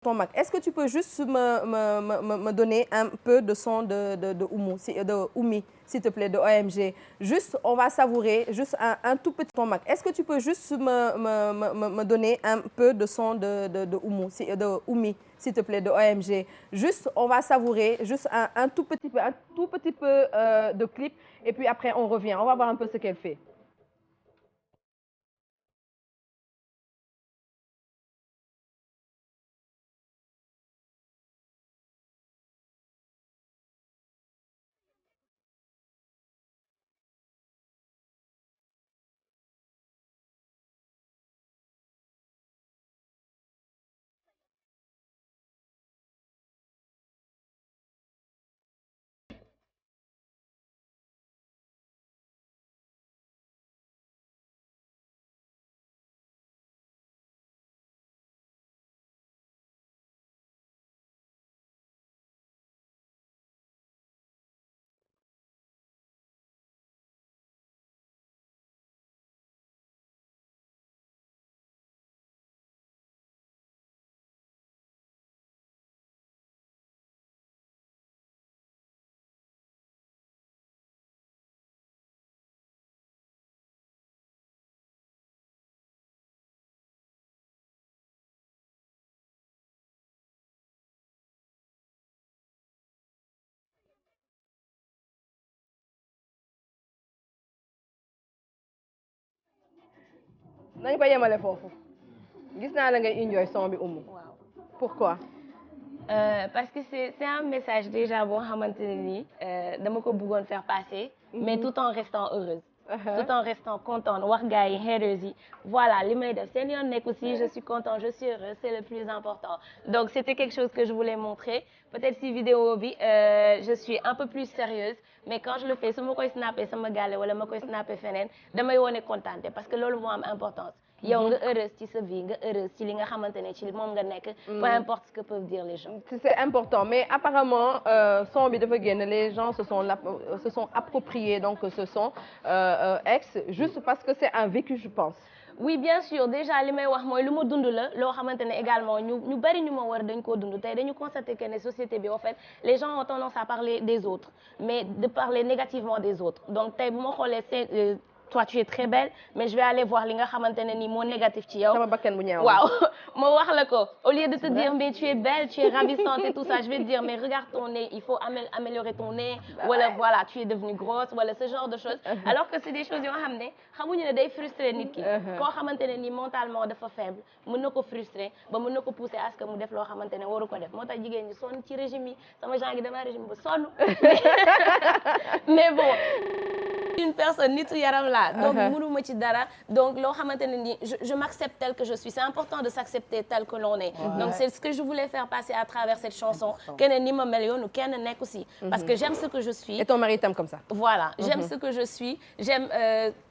ton Mac. Est-ce que tu peux juste me donner un peu de son de Oumi, s'il te plaît, de OMG. Juste, on va savourer juste un tout petit ton Mac. Est-ce que tu peux juste me donner un peu de son de Oumi, s'il te plaît, de OMG. Juste, on va savourer juste un tout petit peu de clip et puis après on revient. On va voir un peu ce qu'elle fait. nañu ko yemale foofu gis naa la ngay enjoy son bi Oumou. waaw Pourquoi? Parce que c'est un message déjà boo xamante ne nii dama ko bëggoon faire passer. Mais tout en restant heureuse. Tout en restant contente wax gars yi haters yi voilà li may def seen yoon nekk aussi je suis contente je suis heureuse c'est le plus important donc c'était quelque chose que je voulais montrer peut-être si vidéo bi je suis un peu plus sérieuse mais quand je le fais su ma koy snapper sama gàlle wala ma koy snapper feneen damay wone contente parce que loolu moo am importance yow nga heureuse ci sa vie nga heureuse ci li nga xamante ne ci moom nga nekk peu importe ce que peuvent dire les gens. C'est important mais apparemment son bi dafa génn les gens se sont appropriés donc ce son ex juste parce que c'est un vécu je pense. Oui bien sûr déjà li may wax mooy lu ma dund la loo xamante ne également ñu bari ñu ma war dañ koo dund tey dañu constater que ne société bi en fait les gens ont tendance à parler des autres mais de parler négativement des autres donc tey bu ma xoolee toi tu es très belle mais je vais aller voir li nga xamante ne nii moo négatif ci yow. sama bakkan bu ñaaw waaw ma wax la ko au lieu de te dire mais tu es belle tu es ravissante et tout ça je vais te dire mais regarde ton nez il faut améliorer ton nez wala voilà tu es devenue grosse wala ce genre de choses alors que c'est des choses yoo xam ne xamuñu ne day frustrer nit ki koo xamante ne nii mentalement dafa faible mën na ko frustrer ba mën na ko pousser à ce que mu def loo xamante ne waru ko def moo tax jigéen ñi sonn ci régime yi sama genre gi dama régime ba sonn mais bon une personne nitu yaram la donc mënuma ci dara donc loo xamante ne ni je m'accepte tel que je suis c'est important de s'accepter tel que l'on est donc c'est ce que je voulais faire passer à travers cette chanson keneen ni ma mel yoonu kenn nekk aussi parce que j'aime ce que je suis et ton mari t'aime comme ça voilà j'aime ce que je suis j'aime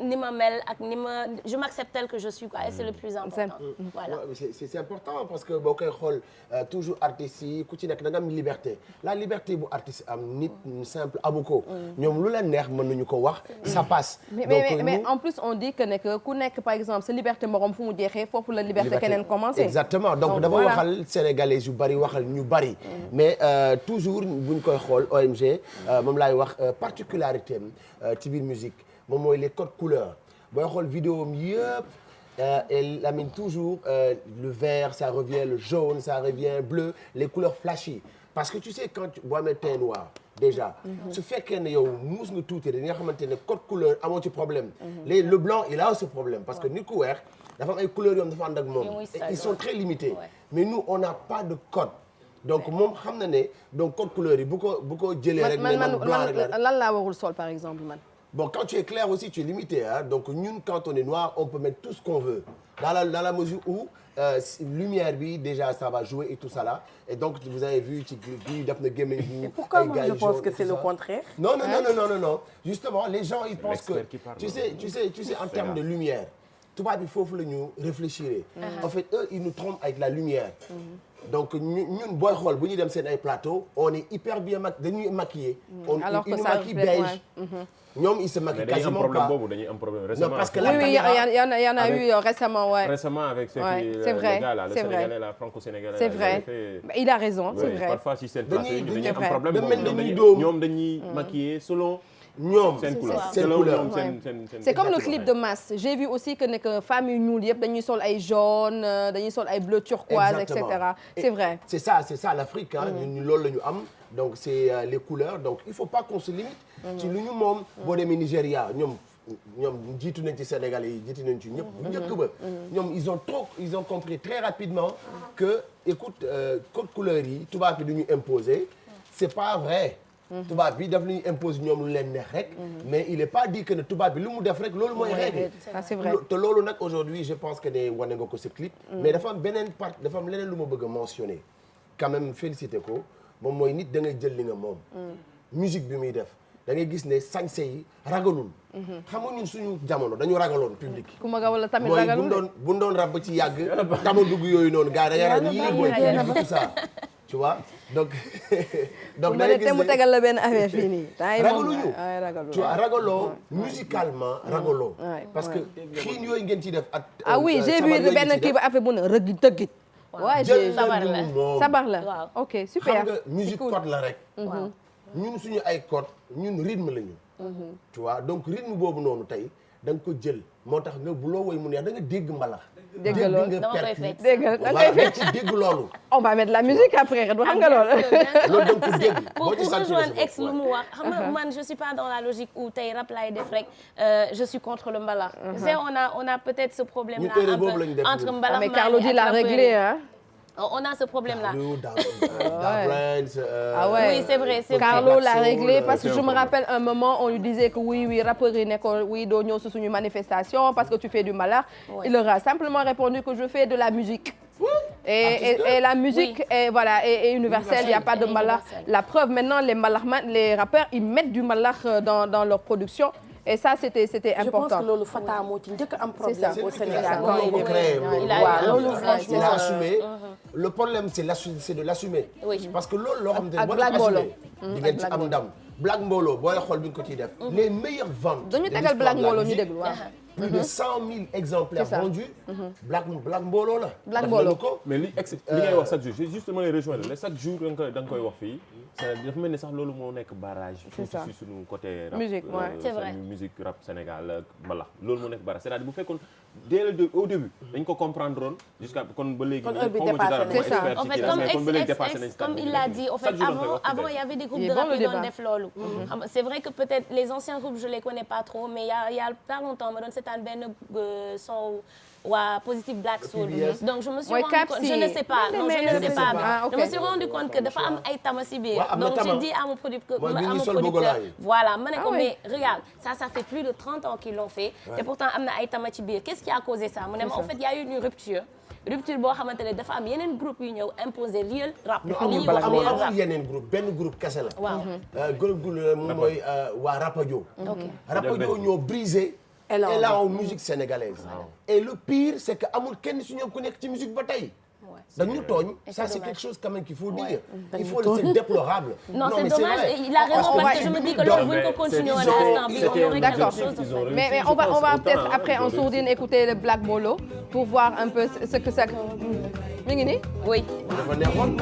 ni ma mel ak ni ma je m'accepte tel que je suis quoi et c'est le plus important voilà c'est important parce que boo koy xool toujours artistes yi ku ci nekk da nga am liberté la liberté bu artiste am nit simple amu ko ñoom lu leen neex mën nañu ko wax ça passe. mais en plus on dit que ne que ku nekk par exemple sa liberté morom fu mu jeexee foofu la liberté keneen commencé. exactement donc dafa waxal sénégalais yu bari waxal ñu bari. mais toujours buñ koy xool OMG moom laay wax particularité am ci biir musique moom mooy les codes couleurs booy xool vidéo am yëpp elle amène toujours le vert ça revient le jaune ça revient bleu les couleurs flashy parce que tu sais quand boo amee teint noir. déjà su fekkee ne yow muus nga tuuti rek nga xamante ne code couleur amoo ci problème le blanc il a ce problème parce que nit ku weex dafa am ay couleurs yoom dafa ànd ak moom ils sont très limités mais nous on n'a pas de code donc moom xam na ne donc code couleur yi bu ko jëlee rek man blanc rek lan laa warul sol par exemple man bon quand tu es clair aussi tu es limité hein donc ñun quand on est noir on peut mettre tout ce qu'on veut dans la mesure où lumière bi déjà ça va jouer et tout ça là et donc vous avez vu ci bi def na gémmiñ bu pourquoi moi je pense que c'est le contraire non justement les gens ils pensent que tu sais en termes de lumière tubaab bi foofu la ñu réfléchir en fait eux ils nous trompent avec la lumière donc ñun booy xool bu ñuy dem seen ay plateau on est hyper bien dañuy maquillé. alors que ça ça maquille beige. ñoom ils se maquillent quasiment pas. dañuy am problème récemment. Non, parce que oui, il y en a eu récemment, ouais. Récemment avec ce ouais, qui c'est vrai, le gars là, le c'est Sénégalais vrai. là, franco-sénégalais. C'est vrai. Il a raison, c'est vrai. Parfois si seen plateau yi dañuy am problème ñoom dañuy maquiller selon seen couleur. C'est comme le clip de Mass. J'ai vu aussi que femmes yu ñuul yëpp dañuy sol ay jaune, dañuy sol ay bleu turquoise, etc. C'est vrai. C'est ça l'Afrique hein. ñun loolu la ñu am. Donc c'est les couleurs donc il faut pas qu'on se limite. ci lu ñu moom boo demee Nigéria ñoom jiitu nañ ci Sénégalais yi jiitu nañ ci ñëpp bu njëkk ba ñoom ils ont compris très rapidement que écoute code couleur yi tubaab bi du ñu imposer c'est pas vrai. tubaab bi daf ñu impose ñoom lu leen neex rek. mais il est pas dit que ne tubaab bi lu mu def rek loolu mooy règle. c'est vrai te loolu nag aujourd'hui je pense que ne wane nga ko ce clip. mais dafa am beneen part dafa am leneen lu ma bëgg a mentionner. quand même féliciter ko moom mooy nit da ngay jël li nga moom. musique bi muy def. da ngay gis ne sañse yi ragalul. xam nga ñun suñu jamono dañu ragaloon public. ku ma ga wala tamit ragalul mooy bu doon rab ba ci yàgg. tama dugg yooyu noonu gars yi da ngay yii mooy public tout ça. tu vois donc. da ngay gis ne mu tegal la benn affaire fii nii. ragaluñu tu vois ragaloo musicalement ragaloo. parce que xiin yooyu ngeen ciy def ak. ah oui j'ai vu benn kii ba affaire bu ne rëgg tëggit. waaw j'ai sabar la ok super. xam nga musique code la rek. ñun suñu ay code ñun rythme lañu. tu vois donc rythme boobu noonu tey da nga ko jël moo tax nga bu loo woy mu neex da nga dégg mbalax. dégg loolu dama koy fecc dégg nga da ngay fecc ci dégg loolu. on va mettre la musique après xam nga loolu. loolu da nga ko dégg. pour rejoindre ex lu mu wax xam nga man je suis pas dans la logique où tey rap laay def rek je suis contre le mbalax. tu sais on a peut-être ce problème là entre mbalax mais Carlou D l'a réglé hein. On a ce problème-là. Ah ouais. Oui, c'est vrai. Carlou l'a réglé parce que je me rappelle un moment, on lui disait que oui, rappeur yi nekkoon oui doo ñëw si suñu manifestation parce que tu fais du mbalax. Il leur a simplement répondu que je fais de la musique. Et la musique est voilà est universelle, il y a pas de mbalax. La preuve maintenant les rappeurs ils mettent du mbalax dans leur production. Et ça c'était important. Je pense que loolu Fata moo ci njëkk am problème au Sénégal. Il a assumé. Le problème c'est de l'assumer. Parce que loolu loo xam ne boo Black Mbolo di ngeen ci am ndam. Black Mbolo booy xool bi nga ko ciy def. Les meilleures ventes. dañu tegal Black Mbolo ñu déglu waaw. Plus de 100 000 exemplaires vendus. Black Mbolo la. Black Mbolo mais li ngay wax chaque jour justement les rejoindre chaque jour da nga koy wax fii. dafa mel ni sax loolu moo nekk barrage. c'est ça ci suñu côté rap. musique c'est vrai musique rap Sénégal mbalax loolu moo nekk barrage c'est-à-dire bu fekkoon au début dañ ko comprendre woon jusqu'à kon ba léegi. c'est ça en fait comme il l'a dit en fait avant il y avait des groupes de rap yu doon def loolu. c'est vrai que peut-être les anciens groupes je les connais pas trop mais il y a pas longtemps ma doon seetaan benn son waa Positive Black Soul. Donc je me suis rendu compte je ne sais pas non je ne sais pas je me suis rendu compte que dafa am ay tama si biir. donc j'ai dit à mon producteur voilà ma ne ko mais regarde ça fait plus de 30 ans qu'ils l'ont fait et pourtant am na ay tama ci biir qu'est-ce qui a causé ça mu ne ma en fait il y a eu une rupture boo xamante ne dafa am yeneen groupe yu ñëw imposer real rap. amul yeneen groupe benn groupe kese la. waaw groupe moom mooy waa Rapadio. Rapadio ñoo brisé. élan en musique sénégalaise. Et le pire c'est que amul kenn su ñoom ku nekk ci musique ba tey. dañu tooñ ça c'est quelque chose quand même qu'il faut dire. il faut le c'est déplorable. non c'est dommage il a raison parce que je me dis que loolu bu ñu ko continuer woon instant bi on aurait quelque chose. mais on va peut-être après en sourdine écouter le Black Mbolo pour voir un peu ce que ça. mi ngi nii. oui. dafa neexoon.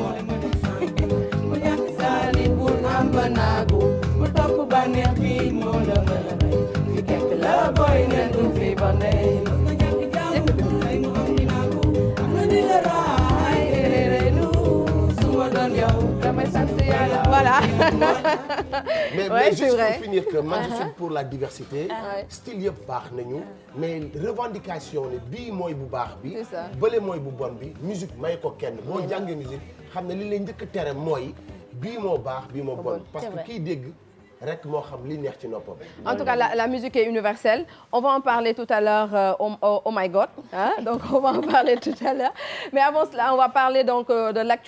Voilà. mais juste pour finir que man je suis pour la diversité. style yëpp baax nañu. mais revendication ne bii mooy bu baax bi. bële mooy bu bon bi. musique may ko kenn boo jàngee musique xam ne li lay njëkk a tere mooy bii moo baax bii moo bon. parce que kiy dégg. rek moo xam li neex ci noppam. En tout cas la musique est universelle. On va en parler tout à l'heure oh my God hein? Donc on va en parler tout à l'heure. Mais avant cela on va parler donc de l'actu